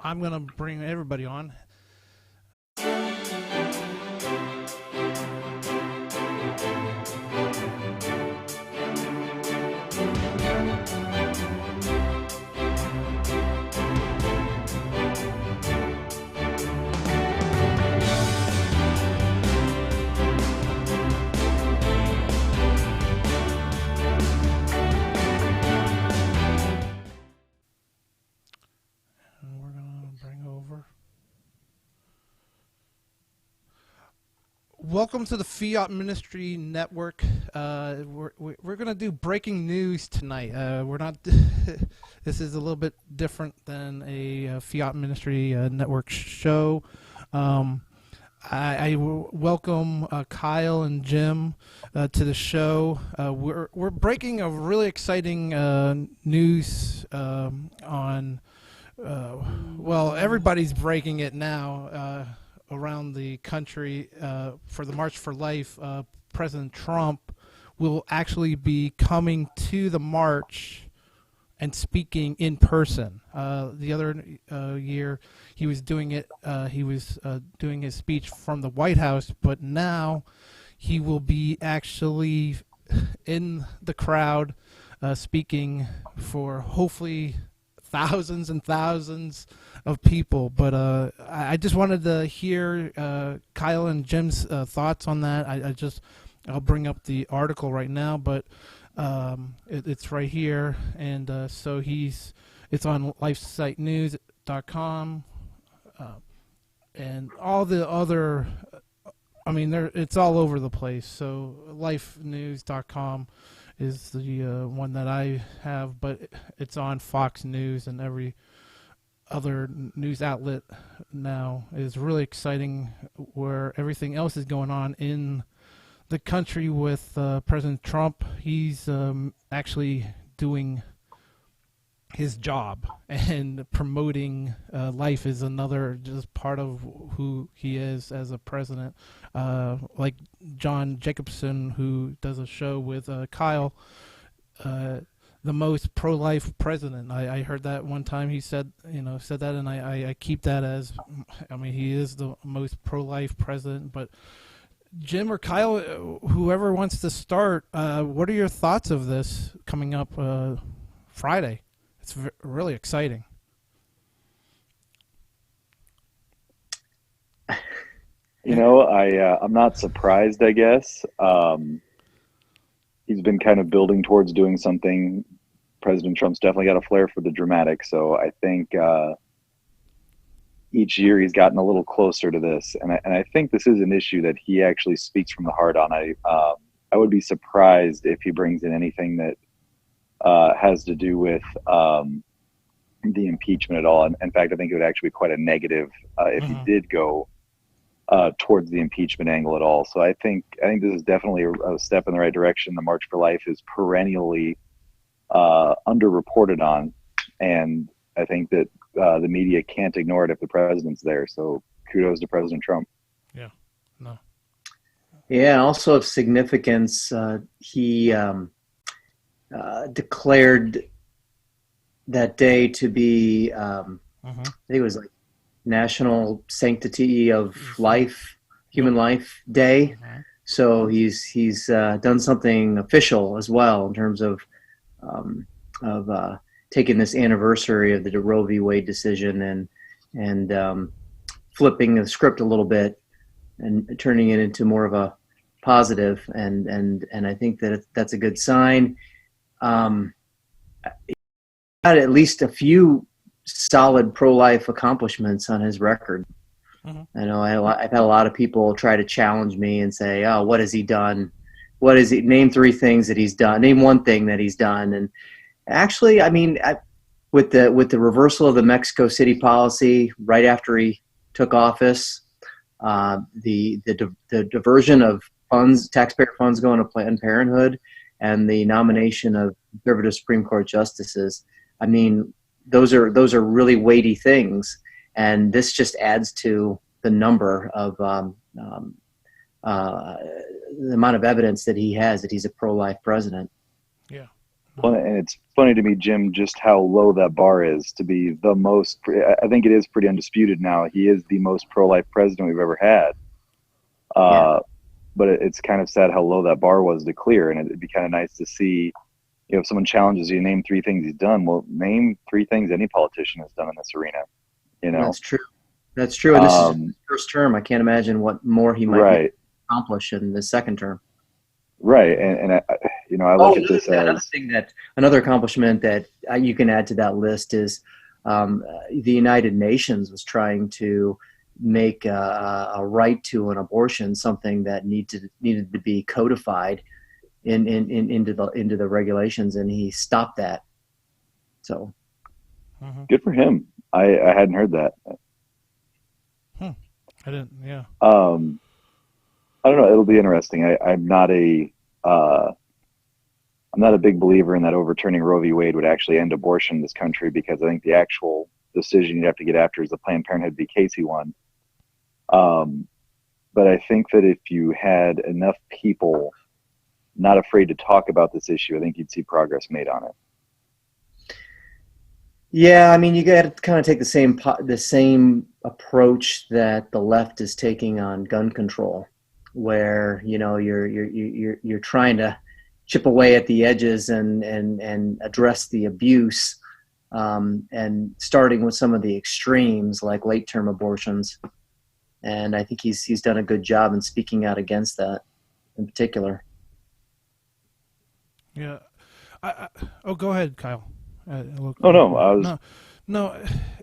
I'm going to bring everybody on. And we're going to bring over. Welcome to the Fiat Ministry Network. We're going to do breaking news tonight. We're not. This is a little bit different than a Fiat Ministry Network show. I welcome Kyle and Jim to the show. We're breaking a really exciting news on. Well, everybody's breaking it now around the country for the March for Life. President Trump will actually be coming to the march and speaking in person. The other year, he was doing it. He was doing his speech from the White House, but now he will be actually in the crowd, speaking for hopefully thousands and thousands of people. But I just wanted to hear Kyle and Jim's thoughts on that. I'll bring up the article right now, but it's right here, and so it's on lifesitenews.com and all the other. I mean, it's all over the place. So lifenews.com is the one that I have, but it's on Fox News and every other news outlet now. Is really exciting where everything else is going on in the country with President Trump. He's actually doing his job, and promoting life is another just part of who he is as a president. Like John Jacobson, who does a show with Kyle, the most pro-life president. I heard that one time. He said that, and I keep that as, I mean, he is the most pro-life president. But Jim or Kyle, whoever wants to start, what are your thoughts of this coming up Friday? It's really exciting. I'm not surprised, I guess. He's been kind of building towards doing something. President Trump's definitely got a flair for the dramatic, so I think each year he's gotten a little closer to this, and I think this is an issue that he actually speaks from the heart on. I would be surprised if he brings in anything that has to do with the impeachment at all. And in fact, I think it would actually be quite a negative if he did go towards the impeachment angle at all. So I think this is definitely a step in the right direction. The March for Life is perennially underreported on, and I think that the media can't ignore it if the president's there. So kudos to President Trump. Yeah. No. Yeah. Also of significance, he declared that day to be, I think it was like National Sanctity of Life, Human Life Day. So he's done something official as well in terms of taking this anniversary of the Roe v. Wade decision and flipping the script a little bit and turning it into more of a positive. And I think that that's a good sign. Had at least a few solid pro-life accomplishments on his record. I know I've had a lot of people try to challenge me and say, "Oh, what has he done? What is he? Name 3 things that he's done. Name 1 thing that he's done." And actually, I mean, with the reversal of the Mexico City policy right after he took office, the diversion of funds, taxpayer funds going to Planned Parenthood, and the nomination of conservative Supreme Court justices. I mean, those are really weighty things, and this just adds to the number of the amount of evidence that he has that he's a pro-life president. Yeah, Well, and it's funny to me, Jim, just how low that bar is to be the most. I think it is pretty undisputed now. He is the most pro-life president we've ever had. Yeah. But it's kind of sad how low that bar was to clear, and it'd be kind of nice to see, if someone challenges you, name 3 things he's done. Well, name 3 things any politician has done in this arena. That's true. That's true. And this is his first term. I can't imagine what more he might accomplish in the second term. Right, and I look at this as another accomplishment that you can add to that list is the United Nations was trying to make a right to an abortion something that needed to be codified into the regulations, and he stopped that. So good for him. I hadn't heard that. I didn't. Yeah. I don't know. It'll be interesting. I'm not a big believer in that overturning Roe v. Wade would actually end abortion in this country, because I think the actual decision you'd have to get after is the Planned Parenthood v. Casey one. But I think that if you had enough people not afraid to talk about this issue, I think you'd see progress made on it. Yeah, I mean, you got to kind of take the same approach that the left is taking on gun control, where you're trying to chip away at the edges and address the abuse, and starting with some of the extremes like late-term abortions. And I think he's done a good job in speaking out against that in particular. Yeah. Go ahead, Kyle. No.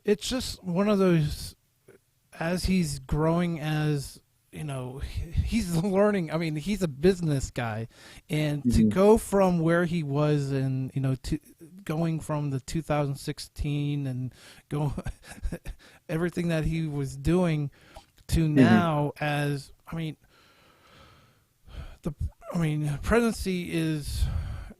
It's just one of those. As he's growing, he's learning. I mean, he's a business guy, and to go from where he was going from the 2016 and everything that he was doing to now, presidency is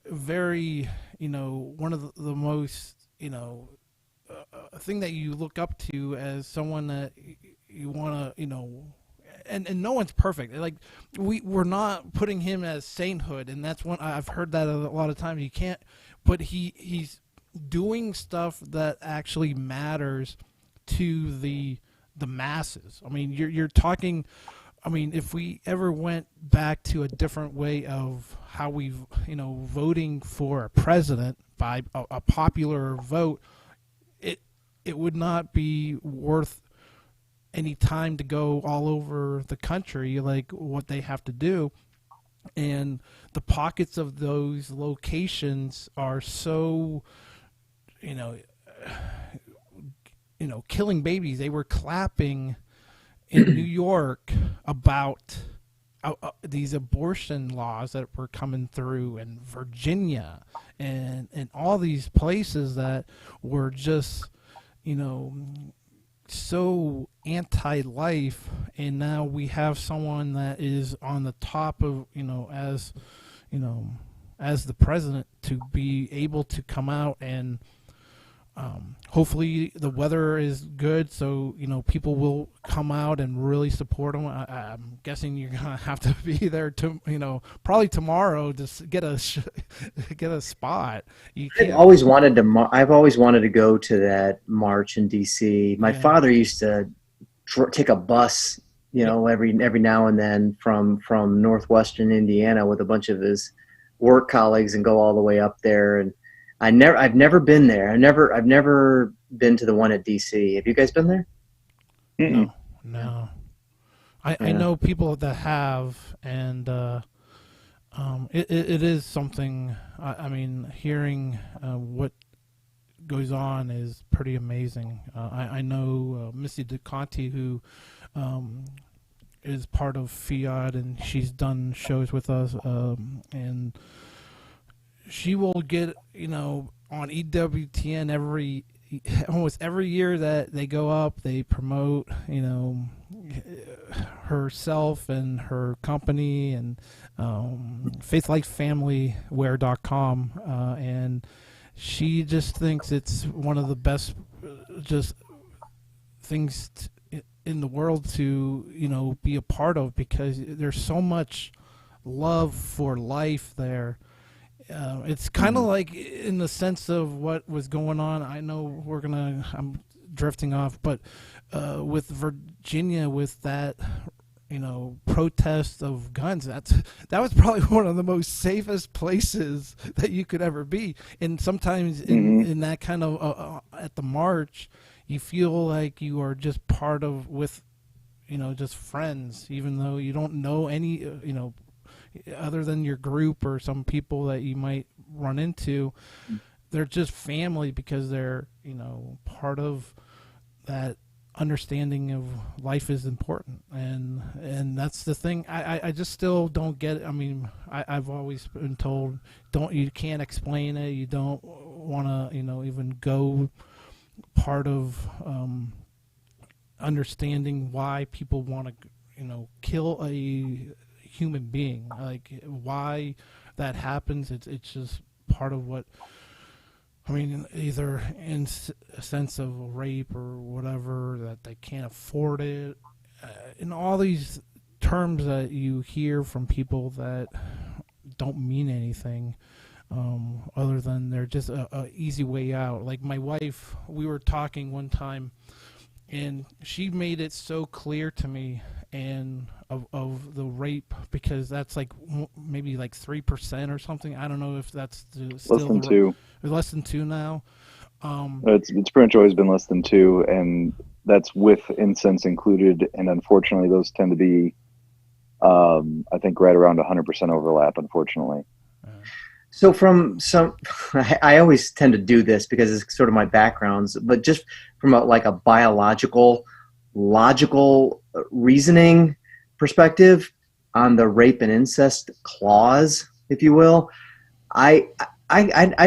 very, one of the most, a thing that you look up to as someone that you want to, and no one's perfect. Like we're not putting him as sainthood, and that's one I've heard that a lot of times. You can't, but he's doing stuff that actually matters to the masses. I mean, you're talking. I mean, if we ever went back to a different way of how we, voting for a president by a popular vote, it would not be worth any time to go all over the country like what they have to do. And the pockets of those locations are so, killing babies. They were clapping in New York about these abortion laws that were coming through, in Virginia and all these places that were just, so anti-life. And now we have someone that is on the top of, as the president, to be able to come out and hopefully the weather is good, so people will come out and really support him. I'm guessing you're gonna have to be there to probably tomorrow to get a spot. I've always wanted to go to that march in D.C. My father used to take a bus, every now and then from northwestern Indiana with a bunch of his work colleagues and go all the way up there. And I've never been there. I've never been to the one at DC. Have you guys been there? No. I know people that have, and it is something. I mean, hearing what goes on is pretty amazing. I know Missy DeConti, who is part of Fiat, and she's done shows with us, and she will get, on EWTN almost every year that they go up, they promote, herself and her company, and faithlifefamilywear.com, and she just thinks it's one of the best just things in the world to, be a part of, because there's so much love for life there. It's kind of like in the sense of what was going on. I know I'm drifting off, but with Virginia, with that, protest of guns, that was probably one of the most safest places that you could ever be. And sometimes in that kind of at the march, you feel like you are just part of with, just friends, even though you don't know any, other than your group or some people that you might run into. They're just family because they're, part of that understanding of life is important. And that's the thing. I just still don't get it. I mean, I've always been told, you can't explain it. You don't want to, even go part of understanding why people want to, kill a human being, like why that happens. It's just part of what, I mean, either in a sense of rape or whatever, that they can't afford it, and all these terms that you hear from people that don't mean anything, other than they're just a easy way out. Like my wife, we were talking one time, and she made it so clear to me, and of the rape, because that's like maybe like 3% or something. I don't know if that's still less than 2. Less than 2 now. It's pretty much always been less than 2, and that's with incense included. And unfortunately, those tend to be, I think, right around 100% overlap. Unfortunately. So from some, I always tend to do this because it's sort of my backgrounds, but just from a biological, logical reasoning perspective on the rape and incest clause, if you will, I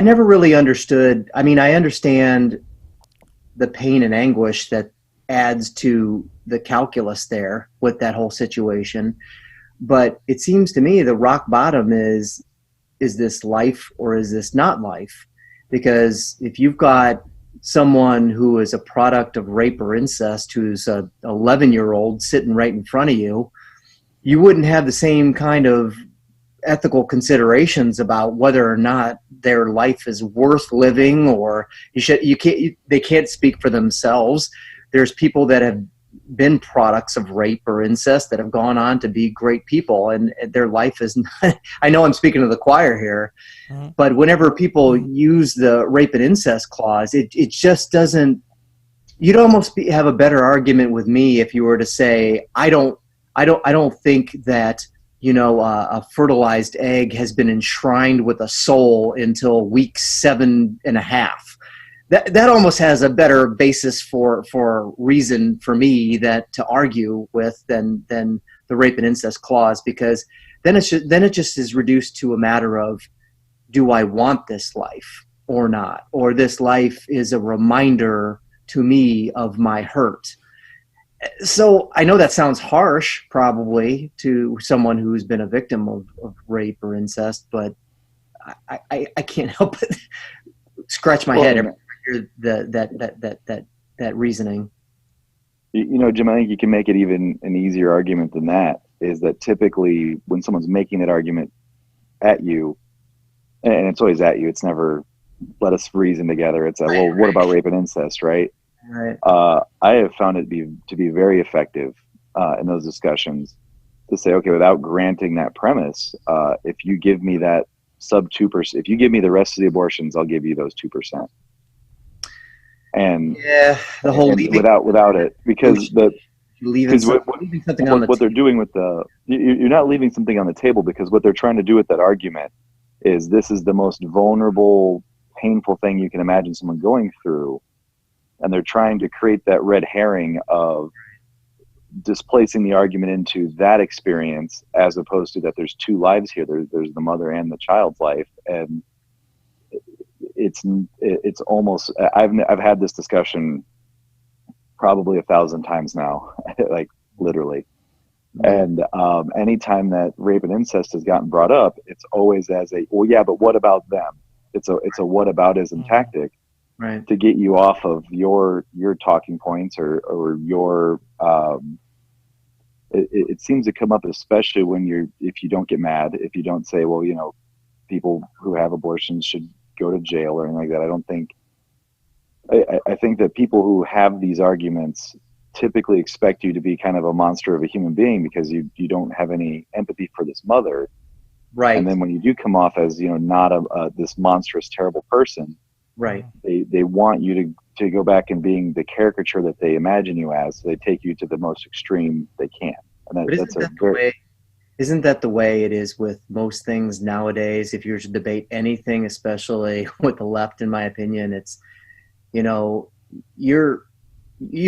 never really understood. I mean, I understand the pain and anguish that adds to the calculus there with that whole situation, but it seems to me the rock bottom is this life or is this not life? Because if you've got someone who is a product of rape or incest, who's a 11-year-old sitting right in front of you, you wouldn't have the same kind of ethical considerations about whether or not their life is worth living, or they can't speak for themselves. There's people that have been products of rape or incest that have gone on to be great people, and their life is not, I know I'm speaking to the choir here, but whenever people use the rape and incest clause, it just doesn't, you'd almost have a better argument with me if you were to say, I don't think that, a fertilized egg has been enshrined with a soul until week 7.5. That almost has a better basis for reason for me that to argue with than the rape and incest clause, because then it just is reduced to a matter of, do I want this life or not, or this life is a reminder to me of my hurt. So I know that sounds harsh probably to someone who's been a victim of rape or incest, but I can't help but scratch my head every time I hear that reasoning. Jim, I think you can make it even an easier argument than that, is that typically when someone's making that argument at you, and it's always at you, it's never let us reason together. It's what about rape and incest, right? Right. I have found it to be very effective in those discussions to say, okay, without granting that premise, if you give me that sub 2%, if you give me the rest of the abortions, I'll give you those 2%. And yeah, the whole leaving, without it, because what they're doing with you're not leaving something on the table, because what they're trying to do with that argument is, this is the most vulnerable, painful thing you can imagine someone going through. And they're trying to create that red herring of displacing the argument into that experience, as opposed to that there's 2 lives here. There's the mother and the child's life. And it's almost, I've had this discussion probably 1,000 times now, like literally. And anytime that rape and incest has gotten brought up, it's always as well, yeah, but what about them? It's a whataboutism tactic. Right. To get you off of your talking points or your it seems to come up, especially when if you don't get mad, if you don't say, well, people who have abortions should go to jail or anything like that. I don't think. I think that people who have these arguments typically expect you to be kind of a monster of a human being because you don't have any empathy for this mother. Right. And then when you do come off as, not this monstrous, terrible person, right, they want you to go back and being the caricature that they imagine you as. So they take you to the most extreme they can. And isn't that the way it is with most things nowadays? If you were to debate anything, especially with the left, in my opinion, it's, you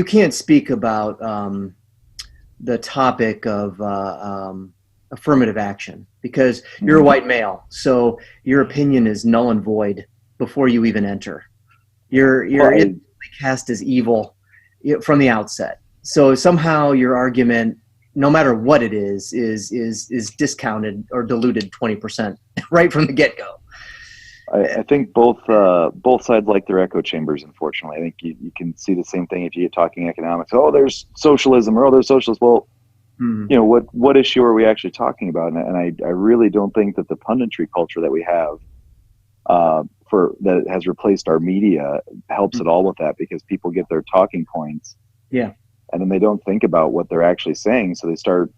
can't speak about the topic of affirmative action because you're a white male. So your opinion is null and void before you even enter. You're cast as evil from the outset. So somehow your argument, no matter what it is discounted or diluted 20% right from the get-go. I think both sides like their echo chambers, unfortunately. I think you can see the same thing if you get talking economics. Oh, there's socialism, or there's socialism. Well, what issue are we actually talking about? And I really don't think that the punditry culture that we have that has replaced our media helps at all with that, because people get their talking points. Yeah. And then they don't think about what they're actually saying. So they start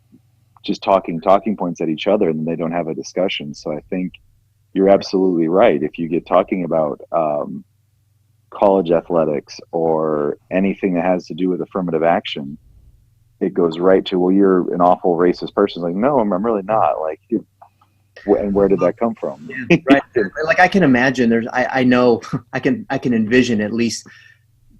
just talking points at each other, and then they don't have a discussion. So I think you're absolutely right. If you get talking about college athletics or anything that has to do with affirmative action, it goes right to, well, you're an awful racist person. It's like, no, I'm really not. Like, and where did that come from? Yeah, right. Like I can imagine I know I can envision at least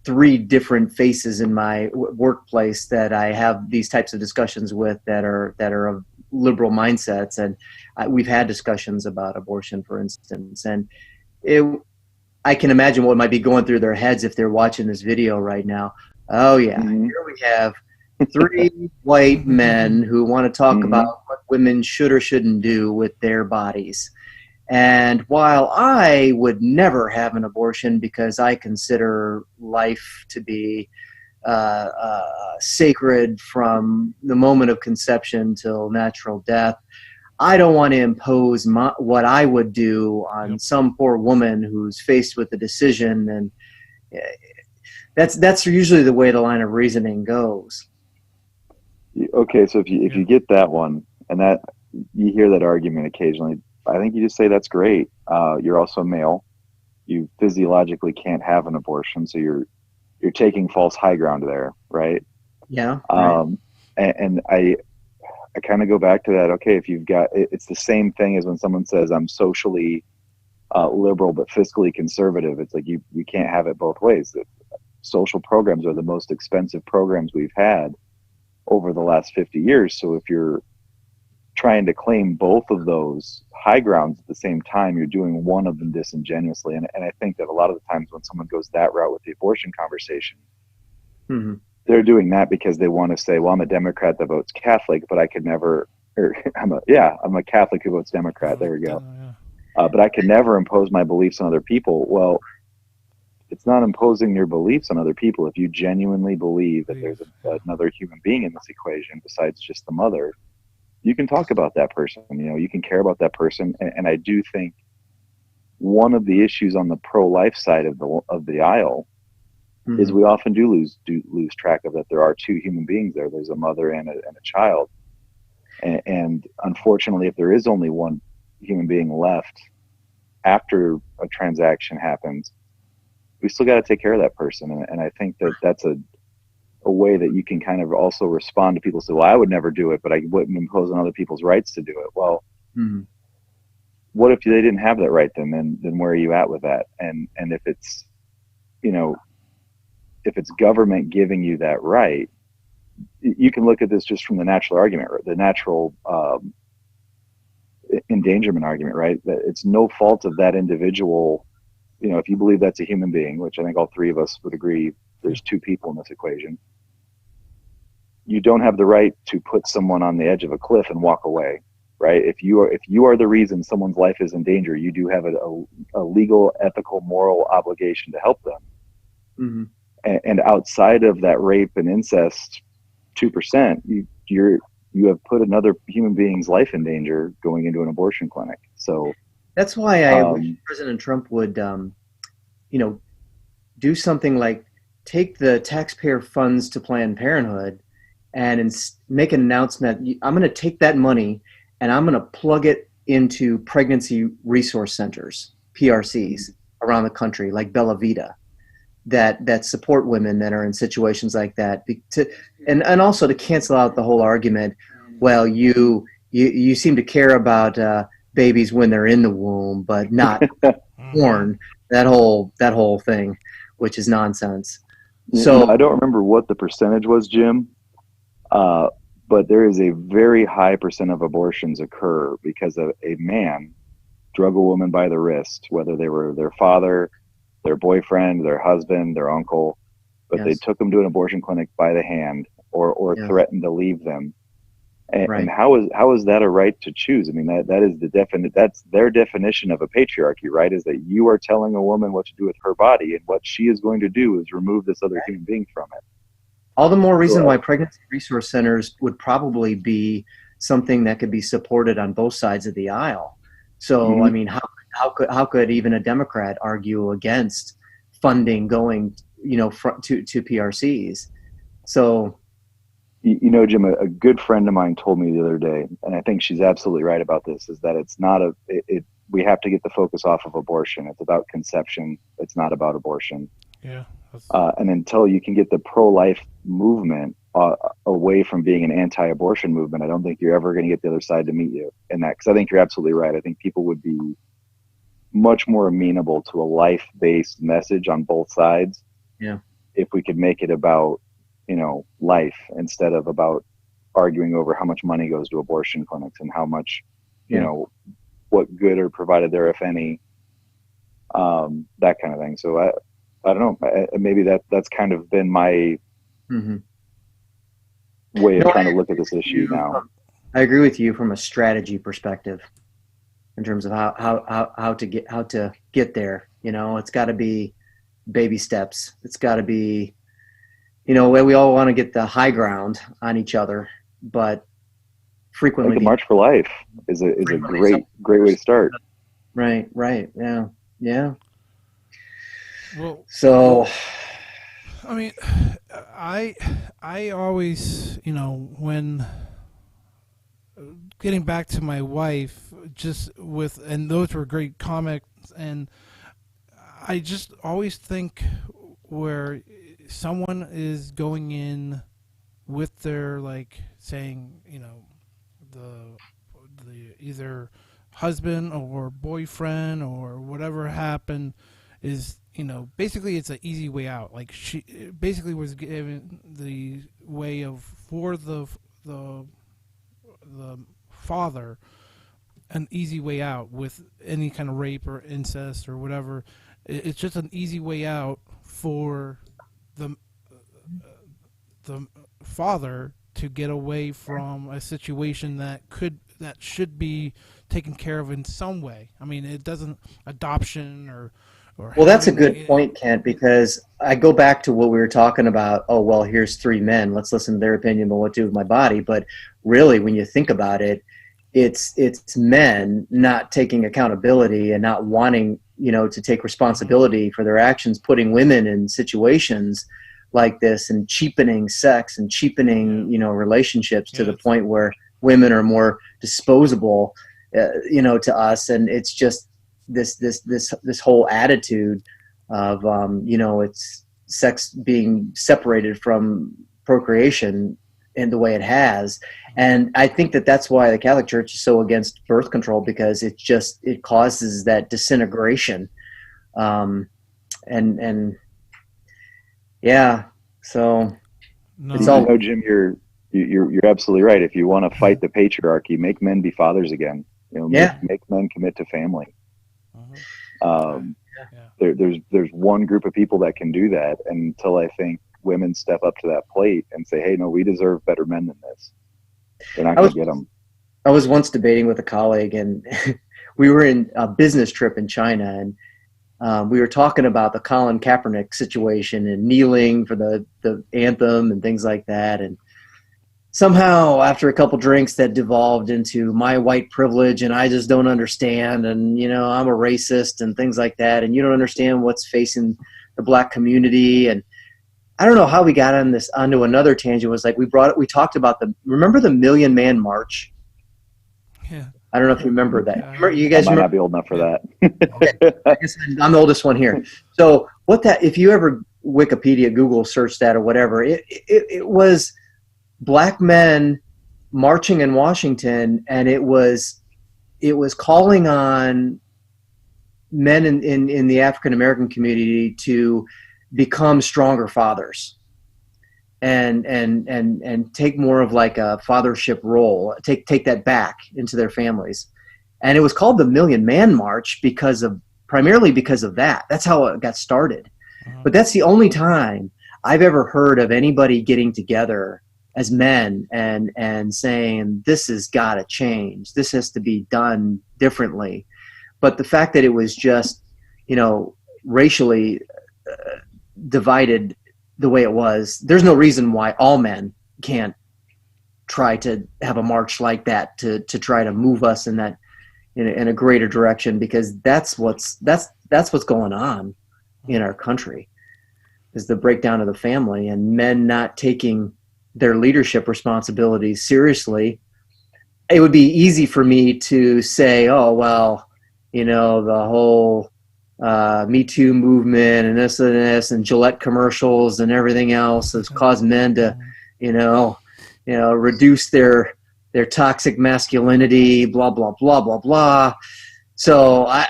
3 different faces in my workplace that I have these types of discussions with that are of liberal mindsets, and we've had discussions about abortion, for instance, and I can imagine what might be going through their heads if they're watching this video right now. Oh yeah, Here we have 3 white men who want to talk about what women should or shouldn't do with their bodies. And while I would never have an abortion because I consider life to be sacred from the moment of conception till natural death, I don't want to impose what I would do on some poor woman who's faced with a decision. And that's usually the way the line of reasoning goes. Okay, so if you get that one, and that you hear that argument occasionally, I think you just say, that's great. You're also male. You physiologically can't have an abortion, so you're taking false high ground there, right? Yeah. And I kind of go back to that. Okay, if you've got, it's the same thing as when someone says, I'm socially liberal but fiscally conservative. It's like you can't have it both ways. Social programs are the most expensive programs we've had over the last 50 years. So if you're trying to claim both of those high grounds at the same time, you're doing one of them disingenuously. And I think that a lot of the times when someone goes that route with the abortion conversation, they're doing that because they want to say, well, I'm a Democrat that votes Catholic, but I could never, or I'm a Catholic who votes Democrat. There we go. But I could never impose my beliefs on other people. Well, it's not imposing your beliefs on other people. If you genuinely believe that there's another human being in this equation besides just the mother, you can talk about that person. You can care about that person. And I do think one of the issues on the pro-life side of the aisle is we often do lose track of that there are 2 human beings there. There's a mother and a child. And unfortunately, if there is only one human being left after a transaction happens, we still got to take care of that person. And I think that that's a way that you can kind of also respond to people say, well, I would never do it, but I wouldn't impose on other people's rights to do it. Well, what if they didn't have that right then where are you at with that? And if it's, if it's government giving you that right, you can look at this just from the natural argument, the natural endangerment argument, right? That it's no fault of that individual. If you believe that's a human being, which I think all 3 of us would agree, there's 2 people in this equation. You don't have the right to put someone on the edge of a cliff and walk away, right? If you are the reason someone's life is in danger, you do have a legal, ethical, moral obligation to help them. And outside of that rape and incest 2%, you have put another human being's life in danger going into an abortion clinic. So That's why I wish President Trump would, you know, do something like take the taxpayer funds to Planned Parenthood and make an announcement. I'm going to take that money and I'm going to plug it into pregnancy resource centers, PRCs, around the country, like Bella Vita, that support women that are in situations like that. And also to cancel out the whole argument. Well, you seem to care about babies when they're in the womb, but not born. That whole thing, which is nonsense. So I don't remember what the percentage was, Jim, but there is a very high percent of abortions occur because a man drug a woman by the wrist, whether they were their father, their boyfriend, their husband, their uncle, but they took them to an abortion clinic by the hand or threatened to leave them. And how is that a right to choose? I mean, that is that's their definition of a patriarchy, right? Is that you are telling a woman what to do with her body, and what she is going to do is remove this other human being from it. All the more reason why pregnancy resource centers would probably be something that could be supported on both sides of the aisle. So, I mean, how could even a Democrat argue against funding going, to PRCs? So, Jim, a good friend of mine told me the other day, and I think she's absolutely right about this, is that it's not we have to get the focus off of abortion. It's about conception. It's not about abortion. Yeah. And until you can get the pro-life movement away from being an anti-abortion movement, I don't think you're ever going to get the other side to meet you in that. Because I think you're absolutely right. I think people would be much more amenable to a life-based message on both sides. Yeah. If we could make it about, life instead of about arguing over how much money goes to abortion clinics and how much, what good are provided there, if any, that kind of thing. So I don't know. Maybe that's kind of been my way of trying to look at this issue now. I agree with you from a strategy perspective in terms of how to get there. It's got to be baby steps. It's got to be, we all want to get the high ground on each other, but frequently the March for Life is a great way to start. Right. Yeah. Well, so, I mean, I always, when getting back to my wife, and those were great comments, and I just always think where someone is going in with their, like, saying, the either husband or boyfriend or whatever happened is, basically it's an easy way out. Like, she basically was given the way for the father an easy way out with any kind of rape or incest or whatever. It's just an easy way out for the father to get away from a situation that should be taken care of in some way. I mean, it doesn't adoption or well, that's a good point, Kent, because I go back to what we were talking about. Oh, well, here's three men. Let's listen to their opinion about what to do with my body. But really, when you think about it, it's men not taking accountability and not wanting, to take responsibility for their actions, putting women in situations like this and cheapening sex and cheapening, relationships to the point where women are more disposable, to us. And it's just this whole attitude of, it's sex being separated from procreation in the way it has. And I think that's why the Catholic Church is so against birth control, because it causes that disintegration. And yeah, so it's all. Jim, you're absolutely right. If you want to fight the patriarchy, make men be fathers again. Make men commit to family. There's one group of people that can do that, and until I think women step up to that plate and say, "Hey, no, we deserve better men than this," they're not going to get them. I was once debating with a colleague, and we were in a business trip in China, and we were talking about the Colin Kaepernick situation and kneeling for the anthem and things like that. And somehow after a couple drinks that devolved into my white privilege and I just don't understand, and I'm a racist and things like that, and you don't understand what's facing the black community. And I don't know how we got onto another tangent. It was like we talked about remember the Million Man March? Yeah. I don't know if you remember that. You guys might not be old enough for that. Okay. I guess I'm the oldest one here. So if you ever Wikipedia, Google search that or whatever, it was black men marching in Washington, and it was calling on men in the African American community to become stronger fathers and take more of like a fathership role, take that back into their families. And it was called the Million Man March primarily because of that. That's how it got started. But that's the only time I've ever heard of anybody getting together as men and saying, this has got to change. This has to be done differently. But the fact that it was just, racially divided the way it was, there's no reason why all men can't try to have a march like that to try to move us in that in a greater direction, because that's what's going on in our country, is the breakdown of the family and men not taking their leadership responsibilities seriously. It would be easy for me to say, oh, well, the whole Me Too movement and this and Gillette commercials and everything else has caused men to, reduce their toxic masculinity, blah, blah, blah, blah, blah. So I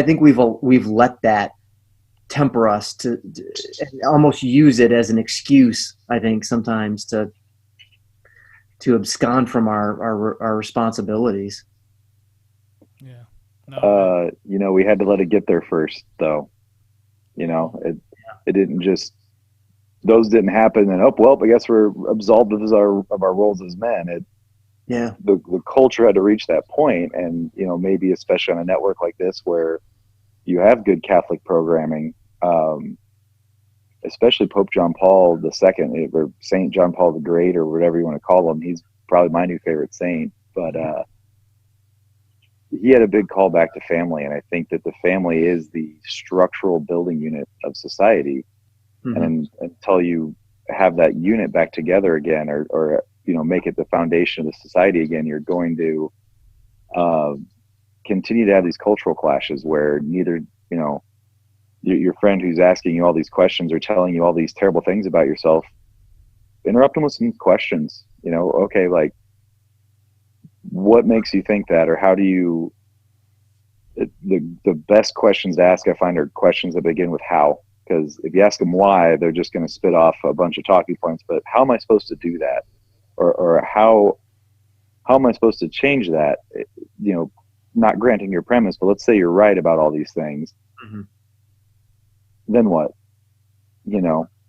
think we've let that temper us to almost use it as an excuse, I think, sometimes to abscond from our responsibilities. Yeah. No. We had to let it get there first, though. It didn't just, those didn't happen and I guess we're absolved of our roles as men. The culture had to reach that point, and maybe especially on a network like this where you have good Catholic programming, especially Pope John Paul II, or Saint John Paul the Great, or whatever you want to call him. He's probably my new favorite saint, but he had a big call back to family, and I think that the family is the structural building unit of society. Mm-hmm. And until you have that unit back together again, or make it the foundation of the society again, you're going to continue to have these cultural clashes where neither, your friend who's asking you all these questions or telling you all these terrible things about yourself, interrupt them with some questions. Okay, like, what makes you think that, or how do you? The best questions to ask, I find, are questions that begin with how. Because if you ask them why, they're just going to spit off a bunch of talking points. But how am I supposed to do that, or how am I supposed to change that? Not granting your premise, but let's say you're right about all these things. Mm-hmm. Then what?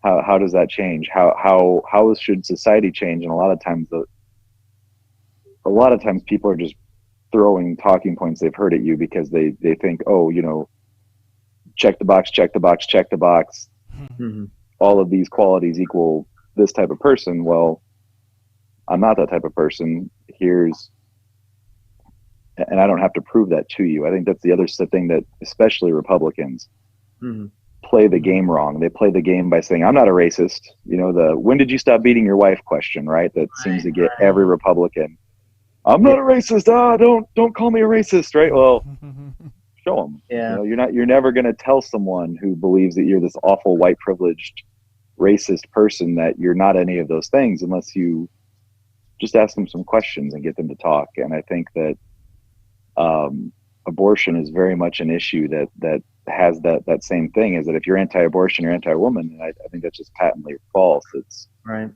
How does that change? How should society change? And a lot of times people are just throwing talking points they've heard at you because they think, check the box, check the box, check the box. Mm-hmm. All of these qualities equal this type of person. Well, I'm not that type of person. And I don't have to prove that to you. I think that's the other thing that especially Republicans play the game wrong. They play the game by saying, I'm not a racist. When did you stop beating your wife question, right? That seems to get every Republican. I'm not a racist. Don't call me a racist, right? Well, show them. Yeah. You're never going to tell someone who believes that you're this awful white privileged racist person that you're not any of those things unless you just ask them some questions and get them to talk. And I think that abortion is very much an issue that has that same thing, is that if you're anti-abortion, you're anti-woman. And I think that's just patently false. It's right.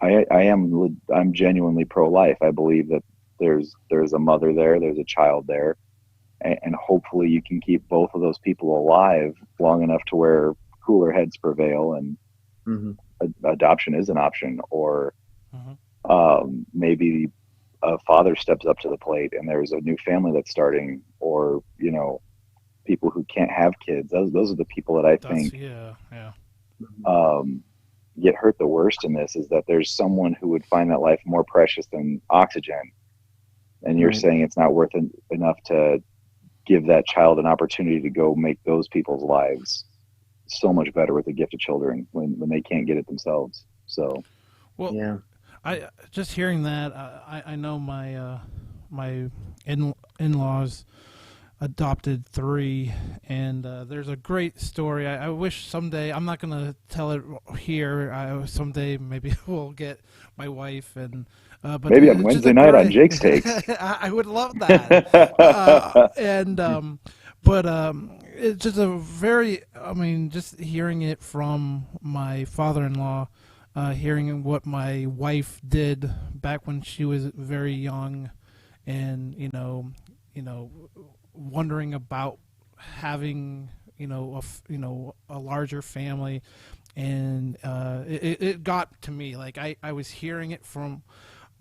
I'm genuinely pro-life. I believe that there's a mother there, there's a child there, and hopefully you can keep both of those people alive long enough to where cooler heads prevail and adoption is an option, or maybe a father steps up to the plate and there's a new family that's starting, or people who can't have kids. Those are the people that I think get hurt the worst in this is that there's someone who would find that life more precious than oxygen, and you're saying it's not worth enough to give that child an opportunity to go make those people's lives so much better with the gift of children when they can't get it themselves. So, well, yeah, I just hearing that, I know my in-laws adopted 3, and there's a great story. I wish someday, I'm not going to tell it here, someday maybe we'll get my wife, and but maybe on Wednesday night on Jake's Takes. I would love that. But it's just a very, I mean, just hearing it from my father-in-law, hearing what my wife did back when she was very young, and wondering about having a larger family, and it got to me. Like I was hearing it from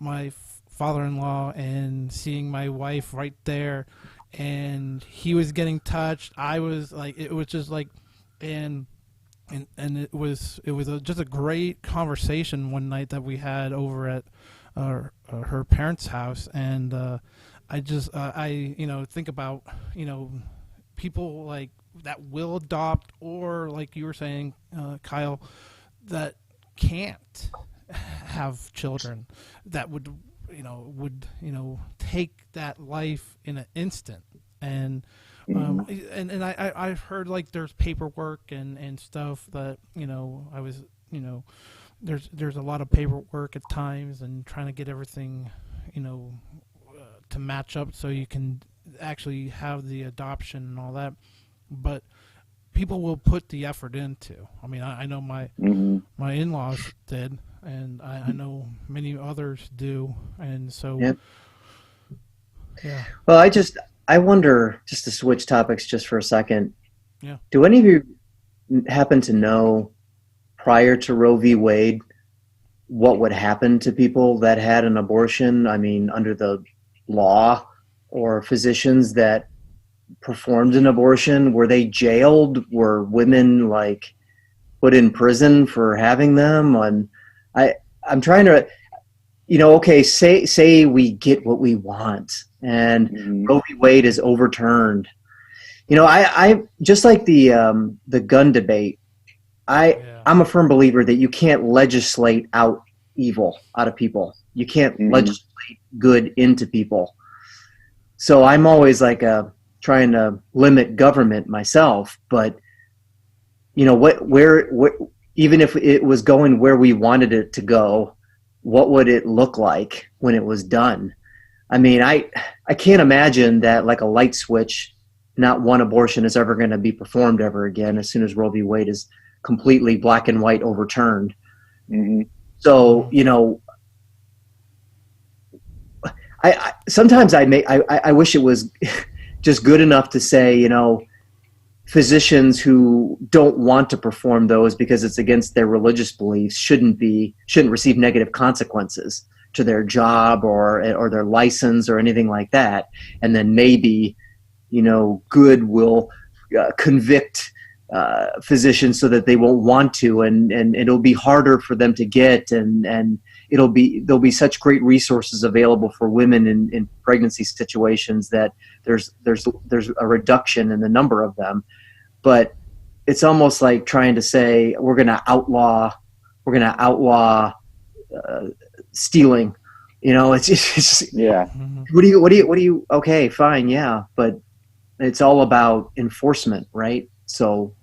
my father-in-law and seeing my wife right there, and he was getting touched. I was like, it was just like, and it was just a great conversation one night that we had over at her parents' house, and I just I think about people like that will adopt, or like you were saying, Kyle, that can't have children, that would take that life in an instant, and and I've heard like there's paperwork and stuff that I was there's a lot of paperwork at times, and trying to get everything to match up so you can actually have the adoption and all that, but people will put the effort into. I mean, I know my in-laws did, and I know many others do, and so yeah. Well, I wonder, just to switch topics just for a second. Yeah. Do any of you happen to know, prior to Roe v. Wade, what would happen to people that had an abortion? I mean, under the law, or physicians that performed an abortion, were they jailed? Were women like put in prison for having them? And I'm trying to, okay, say we get what we want and Roe v. Wade is overturned. I just like the gun debate. I'm a firm believer that you can't legislate out evil out of people. You can't legislate good into people. So I'm always like trying to limit government myself, but where even if it was going where we wanted it to go, what would it look like when it was done? I mean, I can't imagine that like a light switch, not one abortion is ever going to be performed ever again as soon as Roe v. Wade is completely black and white overturned. So, I sometimes I wish it was just good enough to say, physicians who don't want to perform those because it's against their religious beliefs shouldn't receive negative consequences to their job or their license or anything like that. And then maybe, good will convict physicians so that they won't want to, and it'll be harder for them to get, and there'll be such great resources available for women in pregnancy situations that there's a reduction in the number of them. But it's almost like trying to say we're going to outlaw stealing. It's just yeah. What do you? Okay, fine, yeah, but it's all about enforcement, right? So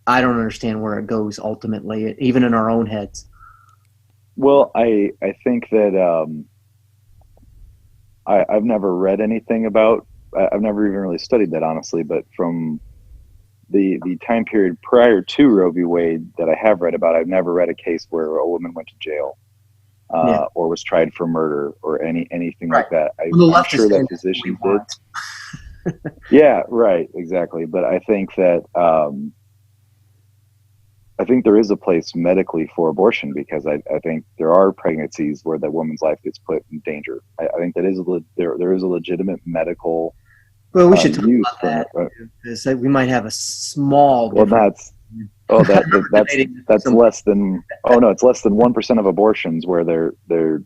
I don't understand where it goes ultimately, even in our own heads. Well, I think that I've never read anything about. I've never even really studied that, honestly. But from the time period prior to Roe v. Wade that I have read about, I've never read a case where a woman went to jail or was tried for murder or anything like that. I'm sure that physicians did. Yeah, right, exactly. But I think that I think there is a place medically for abortion, because I think there are pregnancies where the woman's life gets put in danger. I think that there is a legitimate medical. Well, we should talk about that, because we might have a small. Well, Oh, that's less than. Oh no, it's less than 1% of abortions where the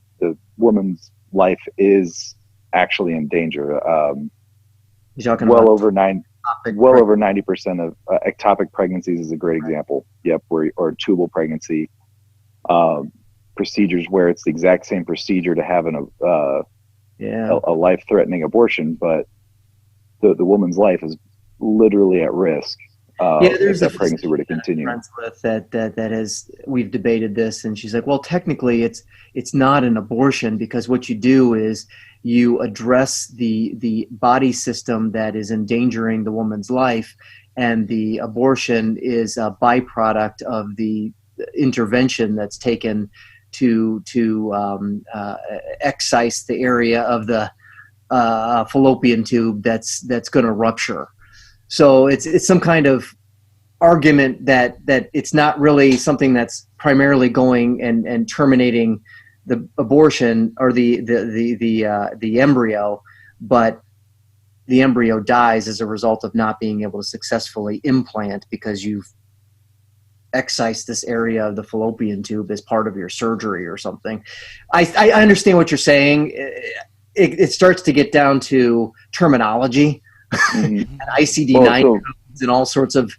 woman's life is actually in danger. Well over 90% of ectopic pregnancies is a great example. Yep, or tubal pregnancy. Procedures where it's the exact same procedure to have a life-threatening abortion, but the woman's life is literally at risk. There's if that pregnancy were to continue. We've debated this, and she's like, well, technically it's not an abortion, because what you do is you address the body system that is endangering the woman's life, and the abortion is a byproduct of the intervention that's taken to excise the area of the fallopian tube that's going to rupture. So it's some kind of argument that it's not really something that's primarily going and terminating the abortion or the embryo, but the embryo dies as a result of not being able to successfully implant because you've excised this area of the fallopian tube as part of your surgery or something. I understand what you're saying. It starts to get down to terminology. And ICD-9 and all sorts of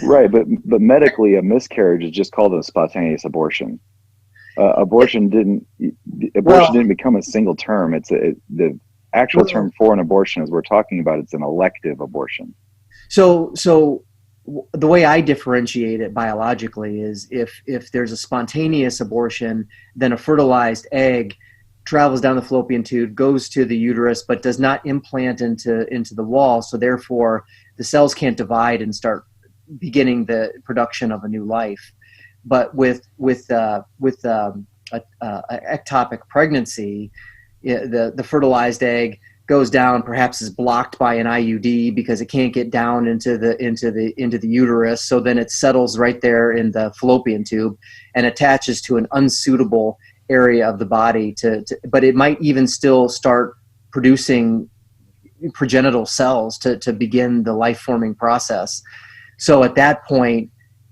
right, but medically, a miscarriage is just called a spontaneous abortion. Abortion didn't become a single term. It's the actual term for an abortion, as we're talking about, it's an elective abortion. So the way I differentiate it biologically is if there's a spontaneous abortion, then a fertilized egg travels down the fallopian tube, goes to the uterus, but does not implant into the wall. So therefore, the cells can't divide and start beginning the production of a new life. But with ectopic pregnancy, the fertilized egg goes down, perhaps is blocked by an IUD because it can't get down into the uterus. So then it settles right there in the fallopian tube and attaches to an unsuitable area of the body but it might even still start producing progenital cells to begin the life forming process. So at that point,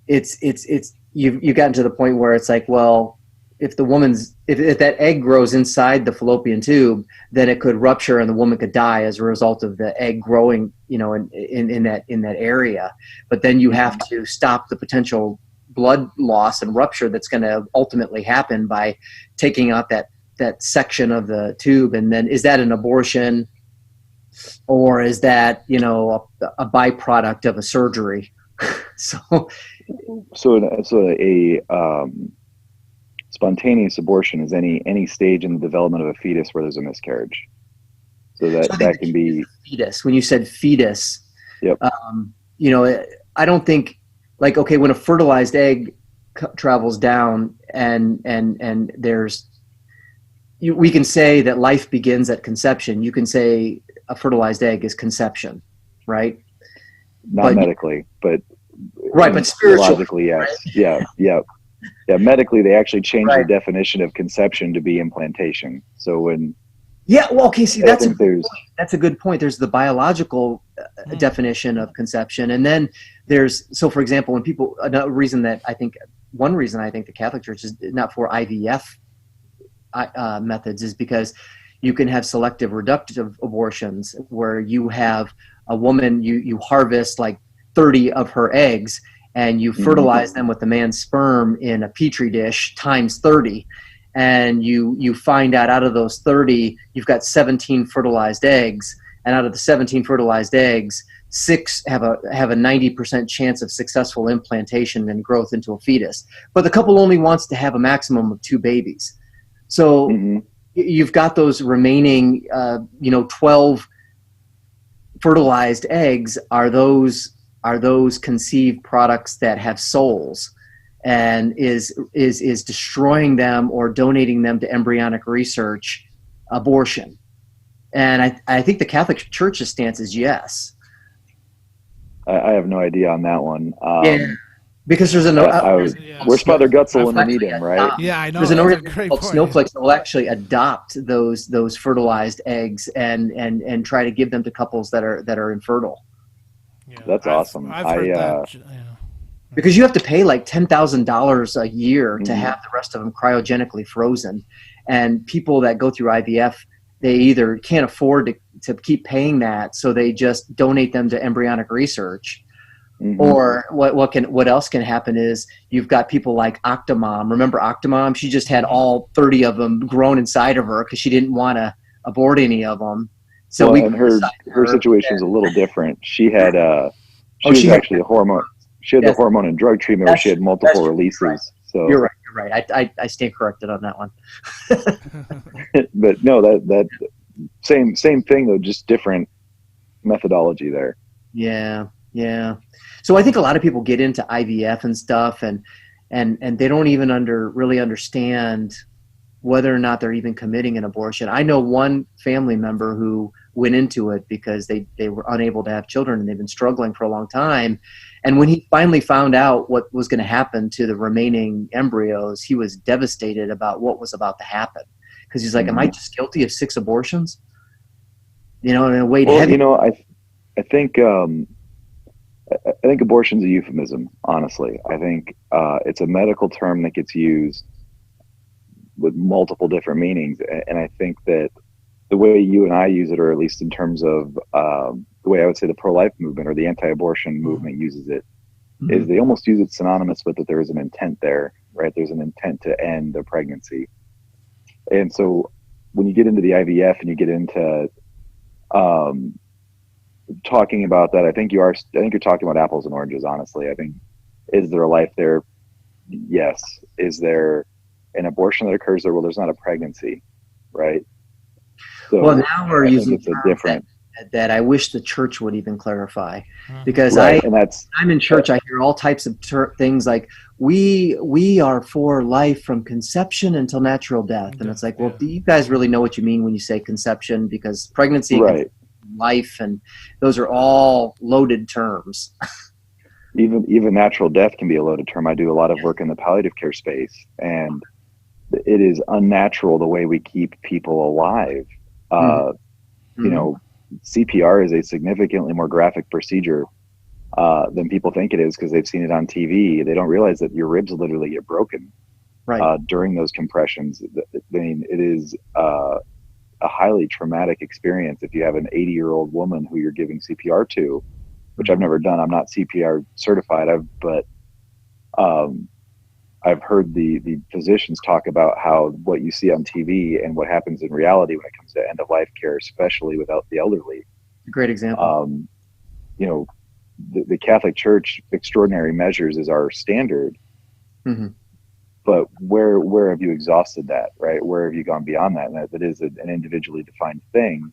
you've gotten to the point where it's like, well, if that egg grows inside the fallopian tube, then it could rupture and the woman could die as a result of the egg growing, in that area. But then you have to stop the potential blood loss and rupture that's going to ultimately happen by taking out that section of the tube. And then is that an abortion, or is that a byproduct of a surgery? So a spontaneous abortion is any stage in the development of a fetus where there's a miscarriage. So that can be fetus. When you said fetus, yep. I don't think, like, okay, when a fertilized egg travels down and we can say that life begins at conception. You can say a fertilized egg is conception, right? Not medically, but right, but spiritually, logically, yes. Right? Yeah. Medically, they actually changed the definition of conception to be implantation. So when see, that's a good point. There's the biological definition of conception, and then for example, when people, one reason I think the Catholic Church is not for IVF methods is because you can have selective reductive abortions where you have a woman, you harvest like 30 of her eggs and you fertilize them with the man's sperm in a petri dish times 30. And you find out of those 30, you've got 17 fertilized eggs. And out of the 17 fertilized eggs, 6 have a 90% chance of successful implantation and growth into a fetus. But the couple only wants to have a maximum of 2 babies. So you've got those remaining, 12 fertilized eggs. Are those conceived products that have souls, and is destroying them or donating them to embryonic research abortion? And I think the Catholic Church's stance is yes. I have no idea on that one. Because there's where's Father Gutzel when we need him, right? Yeah, I know. There's an organization called Snowflakes that will actually adopt those fertilized eggs and try to give them to couples that are infertile. Yeah, that's awesome. I've heard that. Yeah. because you have to pay like $10,000 a year to Mm-hmm. have the rest of them cryogenically frozen. And people that go through IVF, they either can't afford to keep paying that, so they just donate them to embryonic research. Mm-hmm. Or what else can happen is you've got people like Octomom. Remember Octomom? She just had all 30 of them grown inside of her because she didn't want to abort any of them. So and her situation was a little different. She had actually a hormone. She had the hormone and drug treatment where she had multiple releases. Right. So you're right. I stand corrected on that one. But no, that same thing though, just different methodology there. Yeah. So I think a lot of people get into IVF and stuff, and they don't even really understand whether or not they're even committing an abortion. I know one family member who went into it because they were unable to have children, and they've been struggling for a long time. And when he finally found out what was going to happen to the remaining embryos, he was devastated about what was about to happen, because he's like, "Am I just guilty of 6 abortions?" You know, and it weighed heavy. You know, I think abortion's a euphemism, honestly. I think it's a medical term that gets used with multiple different meanings. And I think that the way you and I use it, or at least in terms of the way I would say the pro-life movement or the anti-abortion movement uses it, is they almost use it synonymous with that there is an intent there, right? There's an intent to end a pregnancy. And so when you get into the IVF and you get into talking about that, I think you're talking about apples and oranges, honestly. I think, is there a life there? Yes. Is there an abortion that occurs there? Well, there's not a pregnancy, right? So well, now we're using it's a different that I wish the church would even clarify, because I'm in church. I hear all types of things like we are for life from conception until natural death, and it's like, well, do you guys really know what you mean when you say conception? Because pregnancy, right, life, and those are all loaded terms. Even natural death can be a loaded term. I do a lot of work in the palliative care space, and it is unnatural the way we keep people alive. You know, CPR is a significantly more graphic procedure than people think it is, because they've seen it on TV. They don't realize that your ribs literally get broken during those compressions. I mean, it is a highly traumatic experience if you have an 80-year-old woman who you're giving CPR to, which I've never done. I'm not CPR certified, but I've heard the physicians talk about how what you see on TV and what happens in reality when it comes to end-of-life care, especially without the elderly. A great example. You know, the Catholic Church, extraordinary measures is our standard. But where have you exhausted that, right? Where have you gone beyond that? And that is an individually defined thing.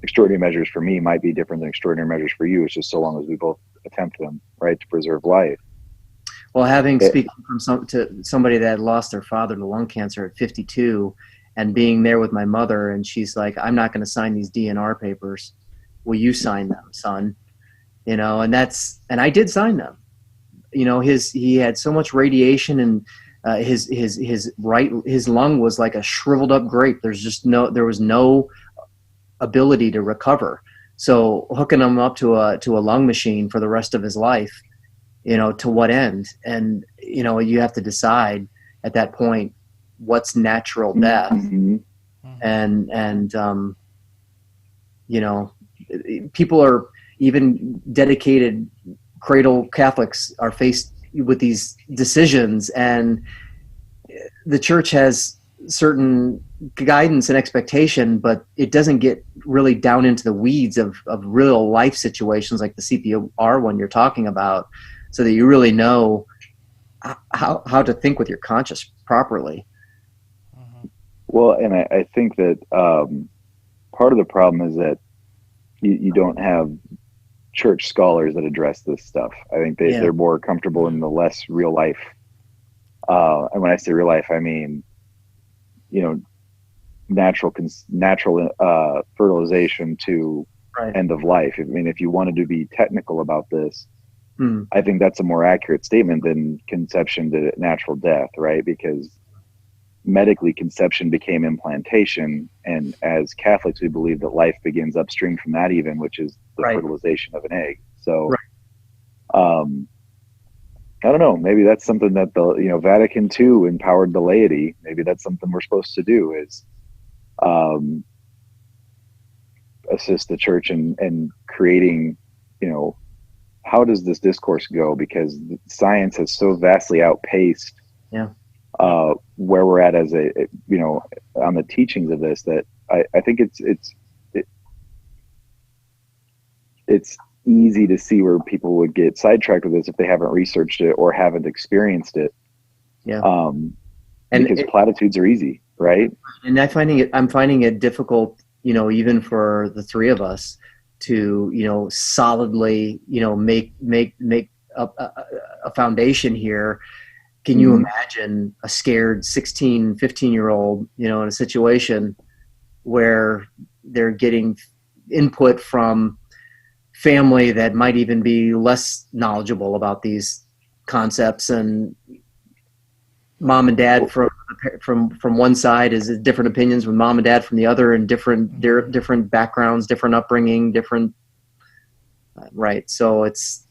Extraordinary measures for me might be different than extraordinary measures for you. It's just so long as we both attempt them, right, to preserve life. Well, speaking from somebody that had lost their father to lung cancer at 52, and being there with my mother, and she's like, "I'm not going to sign these DNR papers. Will you sign them, son?" You know, and I did sign them. You know, he had so much radiation, and his lung was like a shriveled up grape. There was no ability to recover. So hooking him up to a lung machine for the rest of his life, you know, to what end? And, you know, you have to decide at that point what's natural death. And you know, people are, even dedicated cradle Catholics are faced with these decisions, and the church has certain guidance and expectation, but it doesn't get really down into the weeds of real life situations like the CPR one you're talking about, so that you really know how to think with your conscience properly. Well, and I think that part of the problem is that you don't have church scholars that address this stuff. I think they're more comfortable in the less real life. And when I say real life, I mean, you know, natural fertilization to end of life. I mean, if you wanted to be technical about this, I think that's a more accurate statement than conception to natural death, right? Because medically, conception became implantation, and as Catholics, we believe that life begins upstream from that, even, which is the fertilization of an egg. So I don't know. Maybe that's something that the Vatican II empowered the laity. Maybe that's something we're supposed to do is um, assist the church in creating. How does this discourse go? Because science has so vastly outpaced Yeah. Where we're at as on the teachings of this, that I think it's easy to see where people would get sidetracked with this if they haven't researched it or haven't experienced it. Yeah. And because platitudes are easy, right? And I'm finding it difficult, even for the three of us to, solidly, make a foundation here. Can you imagine a scared 16, 15-year-old, in a situation where they're getting input from family that might even be less knowledgeable about these concepts, and mom and dad from one side is different opinions with mom and dad from the other, and different backgrounds, different upbringing, different right. So it's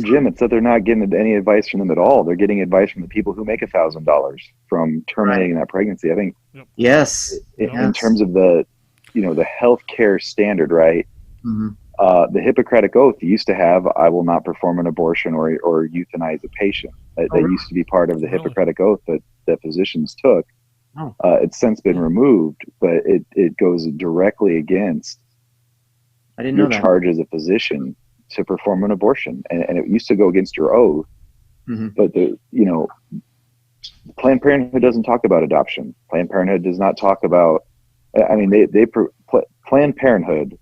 Jim, it's that they're not getting any advice from them at all. They're getting advice from the people who make $1,000 from terminating that pregnancy. I think yes, in terms of the the healthcare standard, right? Mm-hmm. The Hippocratic Oath used to have, I will not perform an abortion or euthanize a patient. That used to be part of the Hippocratic Oath that physicians took. Oh. It's since been removed, but it goes directly against your charge as a physician to perform an abortion. And it used to go against your oath. Mm-hmm. But Planned Parenthood doesn't talk about adoption. Planned Parenthood does not talk about, Planned Parenthood,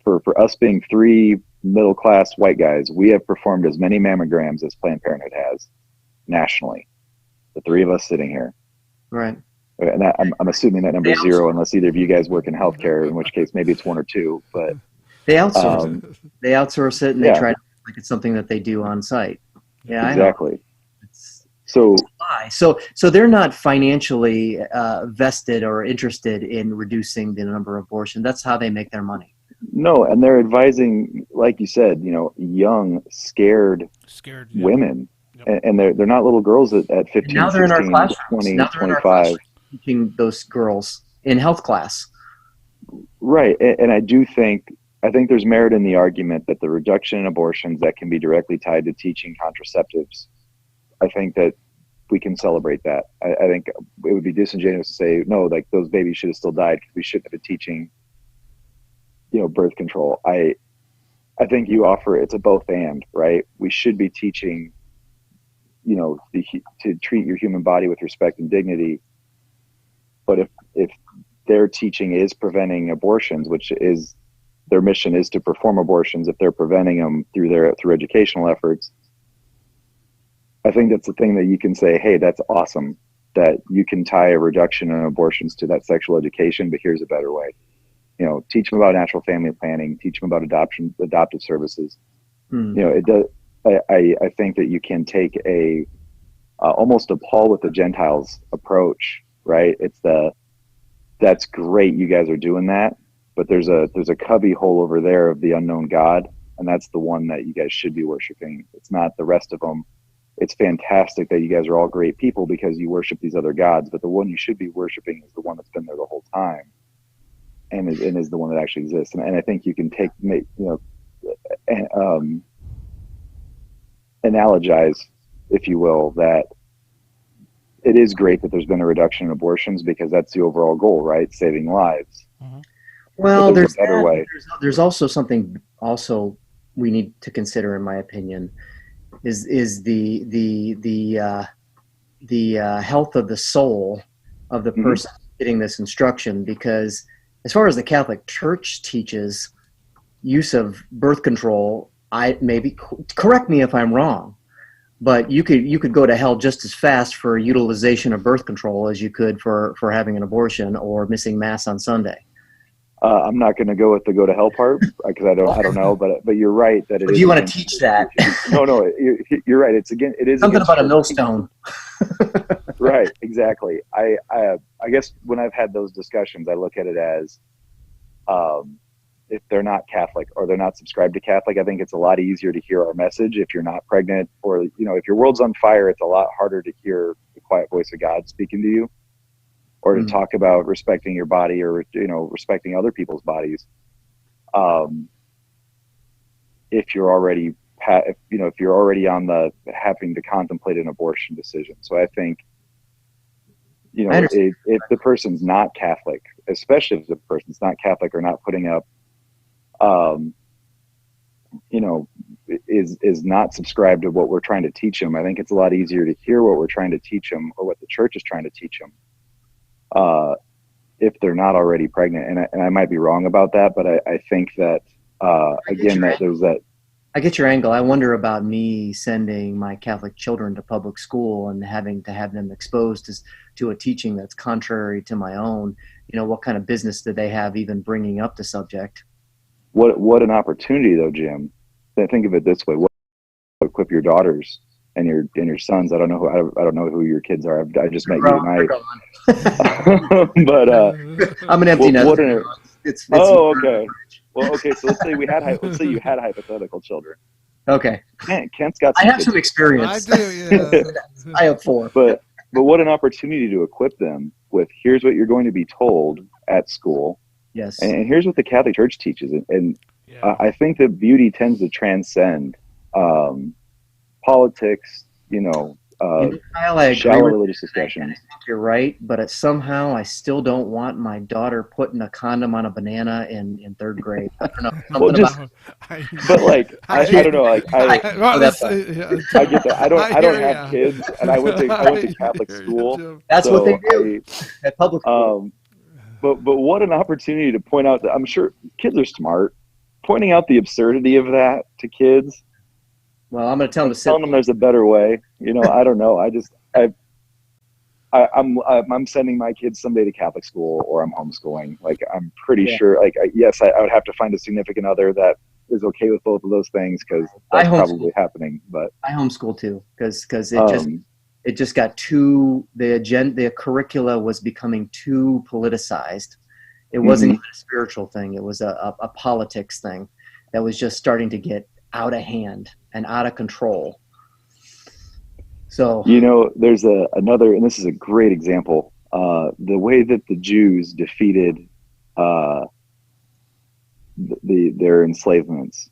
for us being three middle-class white guys, we have performed as many mammograms as Planned Parenthood has nationally. The three of us sitting here. Right. And I'm assuming that number is zero, unless either of you guys work in healthcare, in which case maybe it's one or two. But they outsource it. They outsource it, and they try to make it something that they do on site. Yeah, exactly. So they're not financially vested or interested in reducing the number of abortions. That's how they make their money. No, and they're advising, like you said, young, scared women. Yep. And they're not little girls at 15, and now they're 16, in our classrooms. 20, now 25. Teaching those girls in health class. Right. And I think there's merit in the argument that the reduction in abortions that can be directly tied to teaching contraceptives, I think that we can celebrate that. I think it would be disingenuous to say, no, like those babies should have still died because we shouldn't have been teaching birth control. I think it's a both and, right? We should be teaching, to treat your human body with respect and dignity. But if their teaching is preventing abortions, which is their mission is to perform abortions, if they're preventing them through educational efforts, I think that's the thing that you can say, hey, that's awesome that you can tie a reduction in abortions to that sexual education, but here's a better way. Teach them about natural family planning, teach them about adoptive services. It does. I think that you can take almost a Paul with the Gentiles approach, right? That's great. You guys are doing that, but there's a cubby hole over there of the unknown God. And that's the one that you guys should be worshiping. It's not the rest of them. It's fantastic that you guys are all great people because you worship these other gods, but the one you should be worshiping is the one that's been there the whole time. And is the one that actually exists. And I think you can analogize, if you will, that it is great that there's been a reduction in abortions because that's the overall goal, right? Saving lives. Mm-hmm. Well, there's a better way. There's also something we need to consider, in my opinion, is the health of the soul of the person getting this instruction, because as far as the Catholic Church teaches use of birth control, correct me if I'm wrong, but you could go to hell just as fast for utilization of birth control as you could for having an abortion or missing mass on Sunday. I'm not going to go with the go to hell part because I don't know, but you're right that it is. Do you want to teach that? No, you're right. It is something about a millstone. Right, exactly. I guess when I've had those discussions, I look at it as, if they're not Catholic or they're not subscribed to Catholic. I think it's a lot easier to hear our message if you're not pregnant, or if your world's on fire. It's a lot harder to hear the quiet voice of God speaking to you, or to talk about respecting your body, or respecting other people's bodies. If you're already if you're already on the having to contemplate an abortion decision. So I think if the person's not Catholic, especially if the person's not Catholic or not putting up is not subscribed to what we're trying to teach them, I think it's a lot easier to hear what we're trying to teach them, or what the church is trying to teach them, if they're not already pregnant. And I might be wrong about that, but I think that again, that there's that. I get your angle. I wonder about me sending my Catholic children to public school and having to have them exposed to a teaching that's contrary to my own. What kind of business do they have even bringing up the subject? What an opportunity, though, Jim. Think of it this way: equip your daughters and your sons. I don't know who your kids are. I just met you tonight. But I'm an empty nester. Okay. Well, okay. So let's say you had hypothetical children. Okay. Kent's got. I have some experience. I do. Yeah. I have 4. But what an opportunity to equip them with. Here's what you're going to be told at school. Yes. And here's what the Catholic Church teaches. And I think that beauty tends to transcend politics, shallow religious discussions. I think you're right, but somehow I still don't want my daughter putting a condom on a banana in 3rd grade. I don't know. I don't know. I get that. I don't have kids, and I went to Catholic school. That's what they do at public school. But what an opportunity to point out that I'm sure kids are smart. Pointing out the absurdity of that to kids. Well, I'm going to tell them telling them there's a better way. I don't know. I'm sending my kids someday to Catholic school, or I'm homeschooling. Like, I'm pretty sure. Like, yes, I would have to find a significant other that is okay with both of those things, because that's probably happening. But I homeschool too, because it just got too, the curricula was becoming too politicized. It wasn't even a spiritual thing. It was a politics thing that was just starting to get out of hand and out of control. So, there's another, and this is a great example, the way that the Jews defeated their enslavements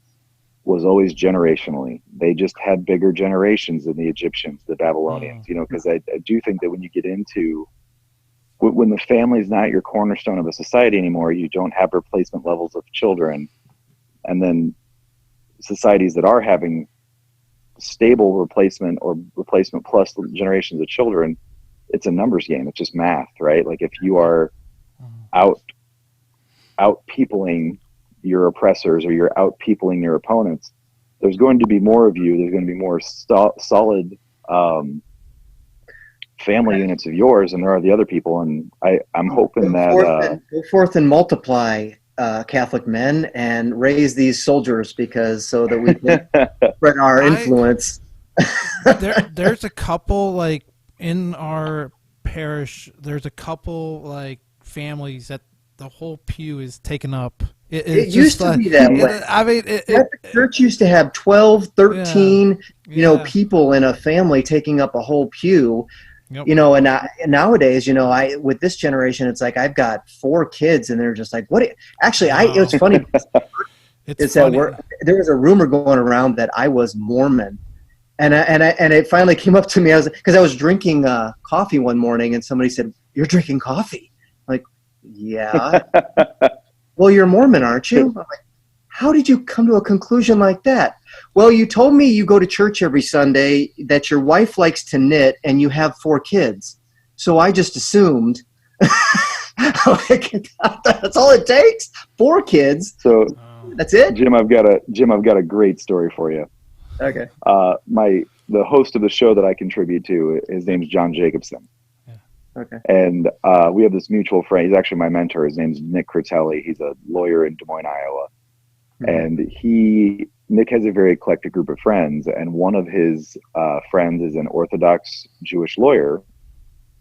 was always generationally. They just had bigger generations than the Egyptians, the Babylonians, because I do think that when you get into, when the family is not your cornerstone of a society anymore, you don't have replacement levels of children. And then societies that are having stable replacement or replacement plus generations of children, it's a numbers game. It's just math, right? Like, if you are out peopling your oppressors, or you're out peopling your opponents, there's going to be more of you. There's going to be more solid family units of yours, and there are the other people. And I'm hoping that go forth and multiply, Catholic men, and raise these soldiers, so that we can spread our influence. There's a couple, like, in our parish. There's a couple, like, families that the whole pew is taken up. It used to be that way. I mean, the church used to have 12, 13, people in a family taking up a whole pew. Yep. And nowadays, with this generation, it's like I've got 4 kids, and they're just like, "What?" Actually, it was funny. There was a rumor going around that I was Mormon, and it finally came up to me. Because I was drinking coffee one morning, and somebody said, "You're drinking coffee?" I'm like, "Yeah." Well, you're Mormon, aren't you? I'm like, how did you come to a conclusion like that? Well, you told me you go to church every Sunday, that your wife likes to knit, and you have 4 kids. So I just assumed that's all it takes. 4 kids. So that's it. Jim, I've got a great story for you. Okay. The host of the show that I contribute to, his name's John Jacobson. Okay. And we have this mutual friend. He's actually my mentor. His name's Nick Critelli. He's a lawyer in Des Moines, Iowa. Mm-hmm. And Nick has a very eclectic group of friends, and one of his friends is an Orthodox Jewish lawyer.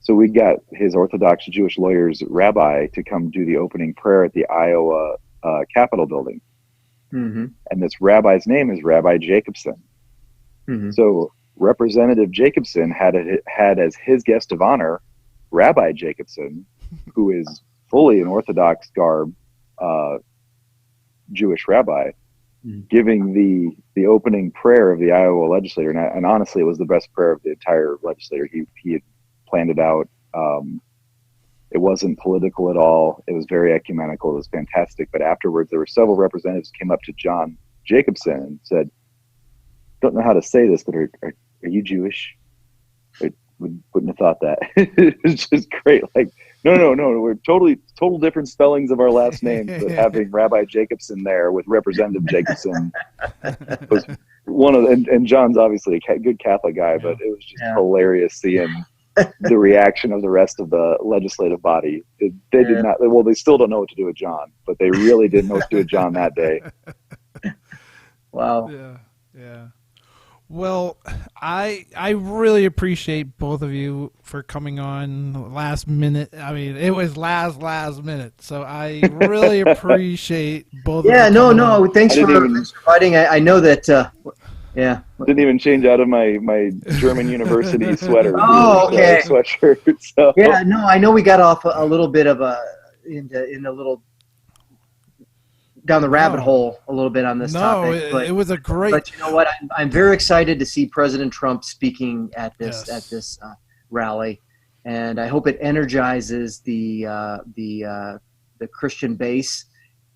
So we got his Orthodox Jewish lawyer's rabbi to come do the opening prayer at the Iowa Capitol building. Mm-hmm. And this rabbi's name is Rabbi Jacobson. Mm-hmm. So Representative Jacobson had as his guest of honor Rabbi Jacobson, who is fully an Orthodox garb Jewish rabbi, giving the opening prayer of the Iowa legislature. And honestly, it was the best prayer of the entire legislature. He had planned it out. It wasn't political at all. It was very ecumenical. It was fantastic. But afterwards, there were several representatives who came up to John Jacobson and said, "Don't know how to say this, but are you Jewish?" I wouldn't have thought that. It's just great. Like, no. We're total different spellings of our last names, but having Rabbi Jacobson there with Representative Jacobson was one of and John's obviously a good Catholic guy, but it was just hilarious seeing the reaction of the rest of the legislative body. They did not. Well, they still don't know what to do with John, but they really didn't know what to do with John that day. Wow. Yeah. Well, I really appreciate both of you for coming on last minute. I mean, it was last minute, so I really appreciate both. Yeah, of you. no. Thanks for inviting. I know that. Yeah. Didn't even change out of my German university sweater. Oh, okay. Sweatshirt. So. Yeah, no, I know we got off a little bit of in a little down the rabbit hole a little bit on this topic. But it was a great. But you know what? I'm very excited to see President Trump speaking at this rally, and I hope it energizes the Christian base,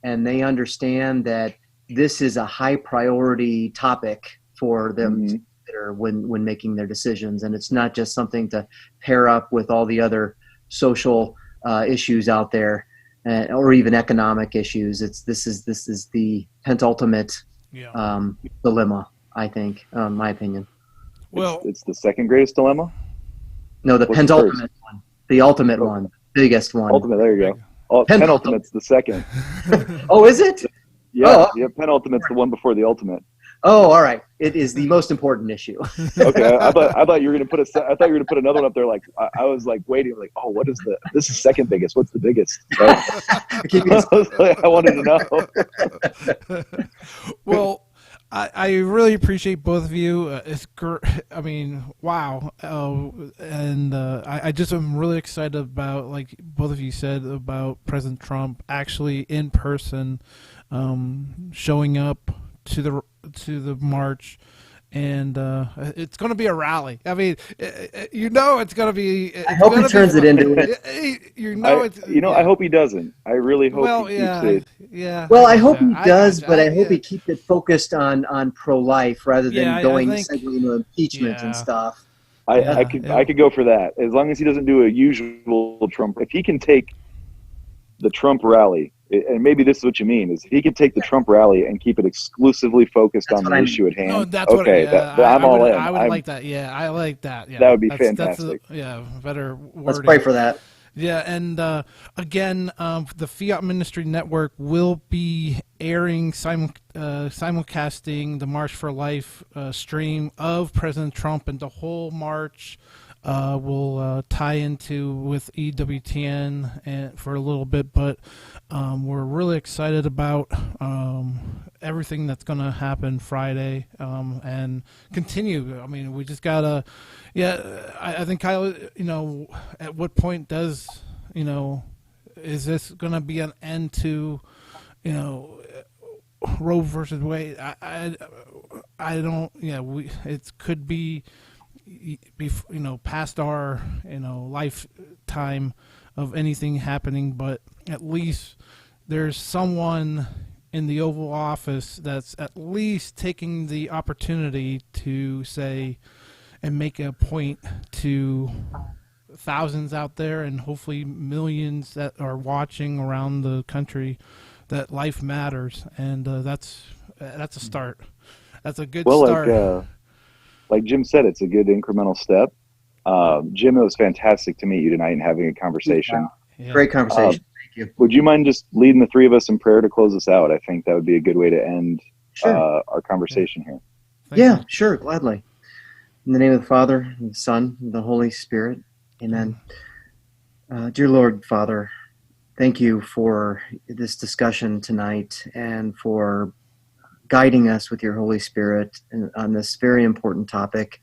and they understand that this is a high priority topic for them to consider when making their decisions, and it's not just something to pair up with all the other social issues out there. Or even economic issues. This is the penultimate dilemma, I think, my opinion. Well, it's the second greatest dilemma. No, the penultimate one, the ultimate one, biggest one. Ultimate. There you go. Penultimate's the second. Oh, is it? Yeah, penultimate's the one before the ultimate. Oh, all right. It is the most important issue. Okay, I thought you were going to put another one up there. Like I was like waiting, like, oh, what is this is second biggest. What's the biggest? So, I wanted to know. Well, I really appreciate both of you. It's I mean, wow. And I just am really excited about, like both of you said, about President Trump actually in person, showing up to the march, and it's going to be a rally. I mean, it's going to be. I hope he turns it into it. I hope he doesn't. I really hope he keeps it. Yeah. Well, I hope he does, but I hope he keeps it focused on pro-life rather than going into impeachment and stuff. I could go for that as long as he doesn't do a usual Trump. If he can take the Trump rally. And maybe this is what you mean, is he could take the Trump rally and keep it exclusively focused on the issue at hand. No, that's okay, I'm all in. I would like that. Yeah, I like that. Yeah, that would be fantastic. Better wording. Let's pray for that. Yeah, and again, the Fiat Ministry Network will be airing simulcasting the March for Life stream of President Trump, and the whole march will tie into with EWTN and for a little bit, but we're really excited about everything that's going to happen Friday and continue. I mean, we just gotta, I think Kyle, at what point does, is this going to be an end to, Roe versus Wade? I don't, it could be past our lifetime of anything happening, but at least there's someone in the Oval Office that's at least taking the opportunity to say and make a point to thousands out there and hopefully millions that are watching around the country that life matters, and that's a start. That's a good start. Like Jim said, it's a good incremental step. Jim, it was fantastic to meet you tonight and having a conversation. Yeah. Great conversation. Thank you. Would you mind just leading the three of us in prayer to close us out? I think that would be a good way to end our conversation here. Thank you. Sure, gladly. In the name of the Father, and the Son, and the Holy Spirit. Amen. Dear Lord, Father, thank you for this discussion tonight and for guiding us with your Holy Spirit on this very important topic.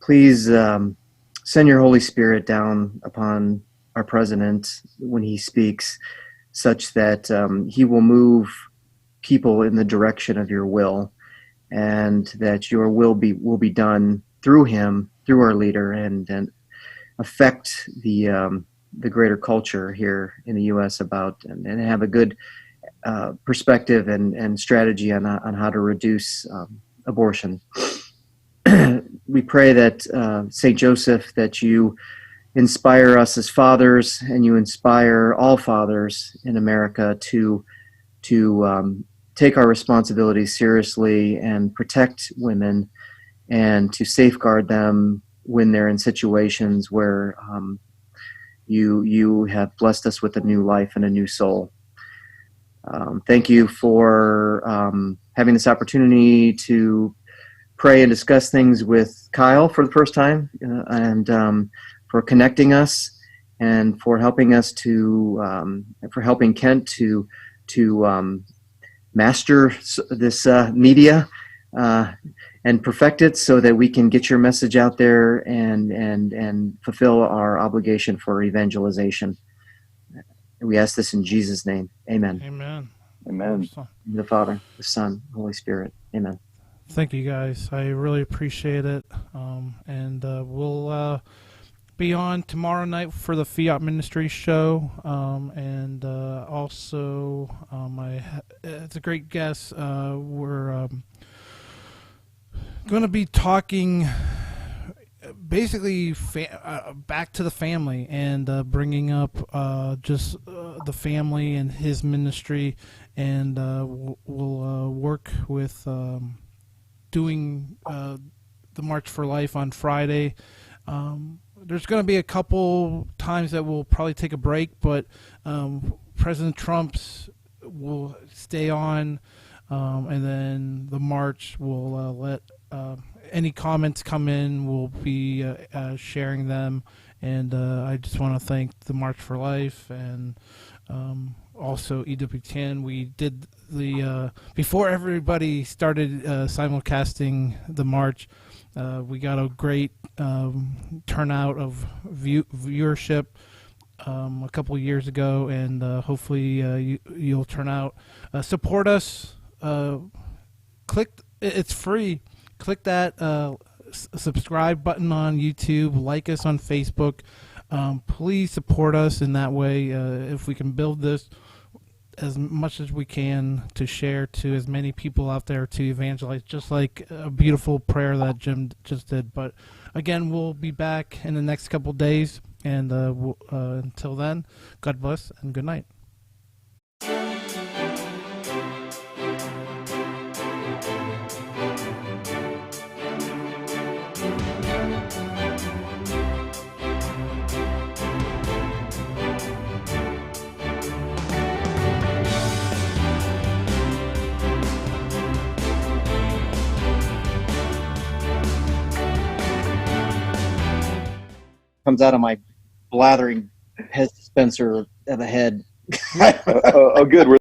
Please send your Holy Spirit down upon our president when he speaks, such that he will move people in the direction of your will, and that your will be done through him, through our leader, and affect the greater culture here in the U.S. about and have a good perspective and strategy on how to reduce abortion. We pray that St. Joseph, that you inspire us as fathers, and you inspire all fathers in America to take our responsibilities seriously and protect women, and to safeguard them when they're in situations where you have blessed us with a new life and a new soul. Thank you for having this opportunity to pray and discuss things with Kyle for the first time, and for connecting us, and for helping us for helping Kent to master this media and perfect it, so that we can get your message out there and fulfill our obligation for evangelization. We ask this in Jesus' name. Amen. Amen. Amen. The Father, the Son, the Holy Spirit. Amen. Thank you, guys. I really appreciate it. And we'll be on tomorrow night for the Fiat Ministry show. And also, it's a great guest. We're going to be talking basically back to the family, and bringing up just the family and his ministry, and we'll work with doing the March for Life on Friday. There's going to be a couple times that we'll probably take a break, but President Trump's will stay on, and then the march will let any comments come in. We'll be sharing them, and I just want to thank the March for Life and also EWTN. We did the before everybody started simulcasting the march. We got a great turnout of viewership a couple of years ago, and hopefully you'll turn out. Support us. It's free. Click that subscribe button on YouTube. Like us on Facebook. Please support us in that way. If we can build this as much as we can to share to as many people out there, to evangelize, just like a beautiful prayer that Jim just did. But again, we'll be back in the next couple days, and until then, God bless and good night. Comes out of my blathering Pez dispenser of a head. Oh, good.